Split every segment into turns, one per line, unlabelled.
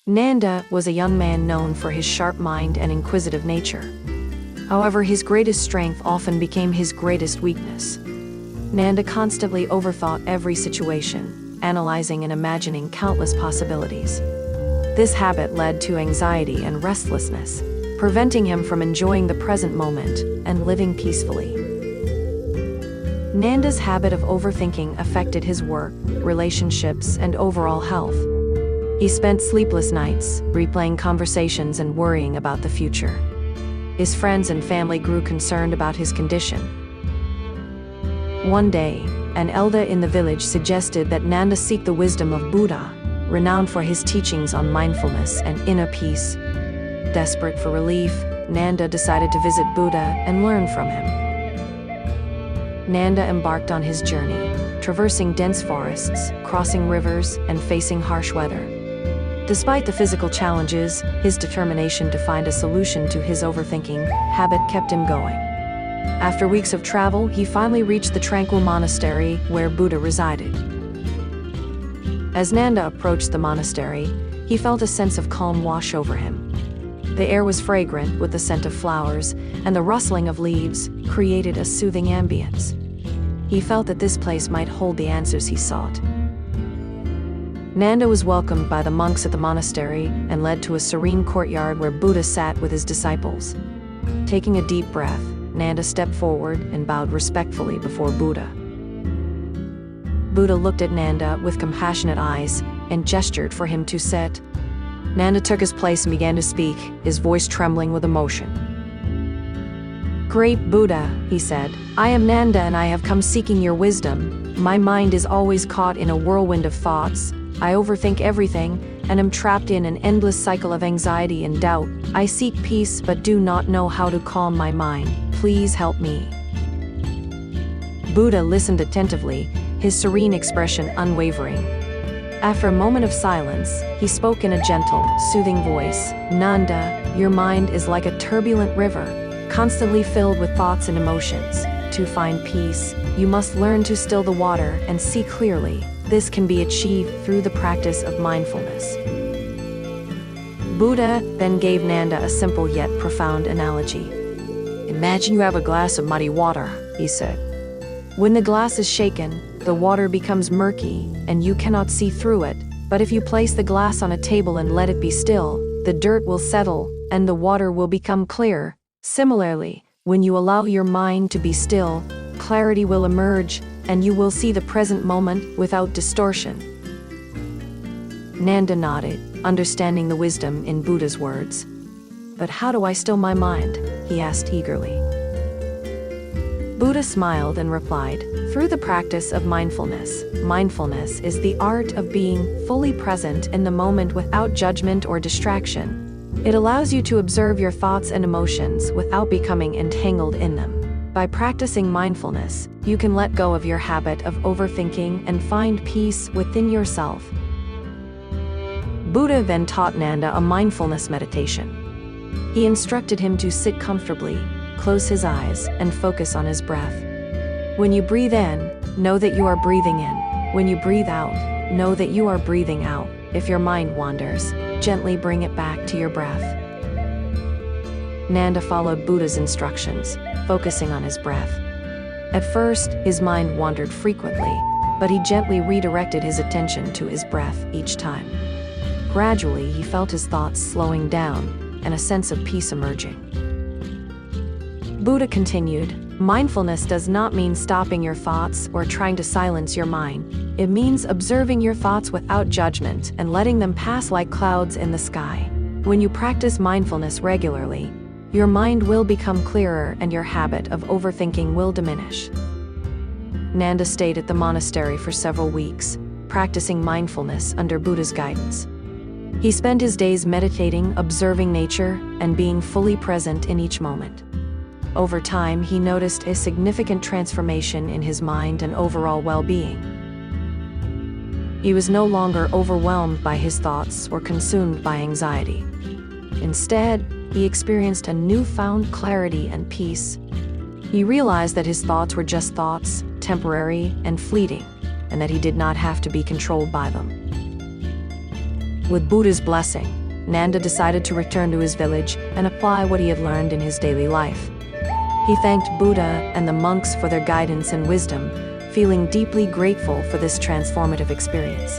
Nanda was a young man known for his sharp mind and inquisitive nature. However, his greatest strength often became his greatest weakness. Nanda constantly overthought every situation, analyzing and imagining countless possibilities. This habit led to anxiety and restlessness, preventing him from enjoying the present moment and living peacefully. Nanda's habit of overthinking affected his work, relationships, and overall health. He spent sleepless nights, replaying conversations and worrying about the future. His friends and family grew concerned about his condition. One day, an elder in the village suggested that Nanda seek the wisdom of Buddha, renowned for his teachings on mindfulness and inner peace. Desperate for relief, Nanda decided to visit Buddha and learn from him. Nanda embarked on his journey, traversing dense forests, crossing rivers, and facing harsh weather. Despite the physical challenges, his determination to find a solution to his overthinking habit kept him going. After weeks of travel, he finally reached the tranquil monastery where Buddha resided. As Nanda approached the monastery, he felt a sense of calm wash over him. The air was fragrant with the scent of flowers, and the rustling of leaves created a soothing ambience. He felt that this place might hold the answers he sought. Nanda was welcomed by the monks at the monastery and led to a serene courtyard where Buddha sat with his disciples. Taking a deep breath, Nanda stepped forward and bowed respectfully before Buddha. Buddha looked at Nanda with compassionate eyes and gestured for him to sit. Nanda took his place and began to speak, his voice trembling with emotion. "Great Buddha," he said, "I am Nanda and I have come seeking your wisdom. My mind is always caught in a whirlwind of thoughts. I overthink everything and am trapped in an endless cycle of anxiety and doubt. I seek peace but do not know how to calm my mind. Please help me." Buddha listened attentively, his serene expression unwavering. After a moment of silence, he spoke in a gentle, soothing voice. "Nanda, your mind is like a turbulent river, constantly filled with thoughts and emotions. To find peace, you must learn to still the water and see clearly. This can be achieved through the practice of mindfulness." Buddha then gave Nanda a simple yet profound analogy. "Imagine you have a glass of muddy water," he said. "When the glass is shaken, the water becomes murky, and you cannot see through it. But if you place the glass on a table and let it be still, the dirt will settle, and the water will become clear. Similarly, when you allow your mind to be still, clarity will emerge, and you will see the present moment without distortion." Nanda nodded, understanding the wisdom in Buddha's words. "But how do I still my mind?" he asked eagerly. Buddha smiled and replied, "Through the practice of mindfulness. Mindfulness is the art of being fully present in the moment without judgment or distraction. It allows you to observe your thoughts and emotions without becoming entangled in them. By practicing mindfulness, you can let go of your habit of overthinking and find peace within yourself." Buddha then taught Nanda a mindfulness meditation. He instructed him to sit comfortably, close his eyes, and focus on his breath. When you breathe in, know that you are breathing in. When you breathe out, know that you are breathing out. If your mind wanders, gently bring it back to your breath. Nanda followed Buddha's instructions, focusing on his breath. At first, his mind wandered frequently, but he gently redirected his attention to his breath each time. Gradually, he felt his thoughts slowing down and a sense of peace emerging. Buddha continued, "Mindfulness does not mean stopping your thoughts or trying to silence your mind. It means observing your thoughts without judgment and letting them pass like clouds in the sky. When you practice mindfulness regularly, your mind will become clearer and your habit of overthinking will diminish." Nanda stayed at the monastery for several weeks, practicing mindfulness under Buddha's guidance. He spent his days meditating, observing nature, and being fully present in each moment. Over time, he noticed a significant transformation in his mind and overall well-being. He was no longer overwhelmed by his thoughts or consumed by anxiety. Instead, he experienced a newfound clarity and peace. He realized that his thoughts were just thoughts, temporary and fleeting, and that he did not have to be controlled by them. With Buddha's blessing, Nanda decided to return to his village and apply what he had learned in his daily life. He thanked Buddha and the monks for their guidance and wisdom, feeling deeply grateful for this transformative experience.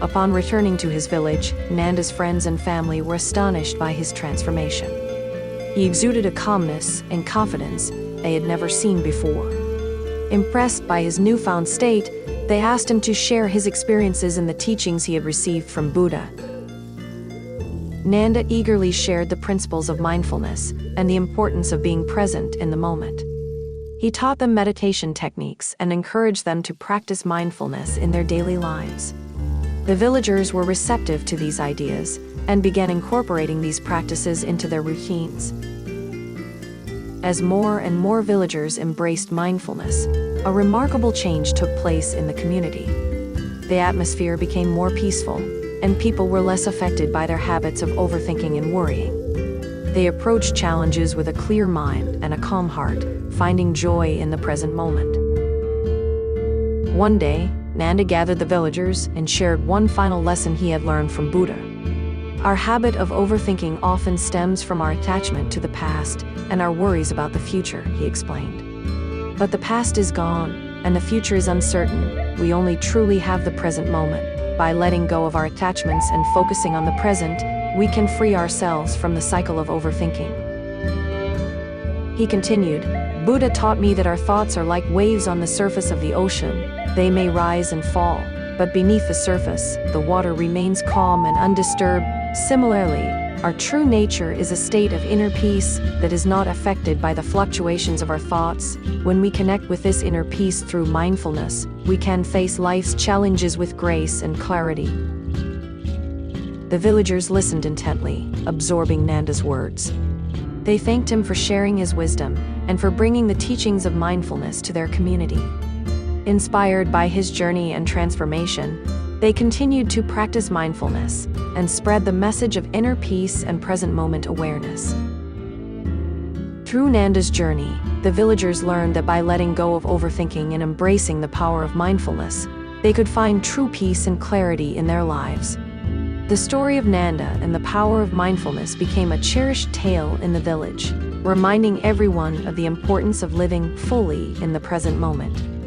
Upon returning to his village, Nanda's friends and family were astonished by his transformation. He exuded a calmness and confidence they had never seen before. Impressed by his newfound state, they asked him to share his experiences and the teachings he had received from Buddha. Nanda eagerly shared the principles of mindfulness and the importance of being present in the moment. He taught them meditation techniques and encouraged them to practice mindfulness in their daily lives. The villagers were receptive to these ideas and began incorporating these practices into their routines. As more and more villagers embraced mindfulness, a remarkable change took place in the community. The atmosphere became more peaceful, and people were less affected by their habits of overthinking and worrying. They approached challenges with a clear mind and a calm heart, finding joy in the present moment. One day, Nanda gathered the villagers and shared one final lesson he had learned from Buddha. Our habit of overthinking often stems from our attachment to the past and our worries about the future, he explained. But the past is gone, and the future is uncertain. We only truly have the present moment. By letting go of our attachments and focusing on the present, we can free ourselves from the cycle of overthinking. He continued, Buddha taught me that our thoughts are like waves on the surface of the ocean. They may rise and fall, but beneath the surface, the water remains calm and undisturbed. Similarly, our true nature is a state of inner peace that is not affected by the fluctuations of our thoughts. When we connect with this inner peace through mindfulness, we can face life's challenges with grace and clarity. The villagers listened intently, absorbing Nanda's words. They thanked him for sharing his wisdom and for bringing the teachings of mindfulness to their community. Inspired by his journey and transformation, they continued to practice mindfulness and spread the message of inner peace and present moment awareness. Through Nanda's journey, the villagers learned that by letting go of overthinking and embracing the power of mindfulness, they could find true peace and clarity in their lives. The story of Nanda and the power of mindfulness became a cherished tale in the village, reminding everyone of the importance of living fully in the present moment.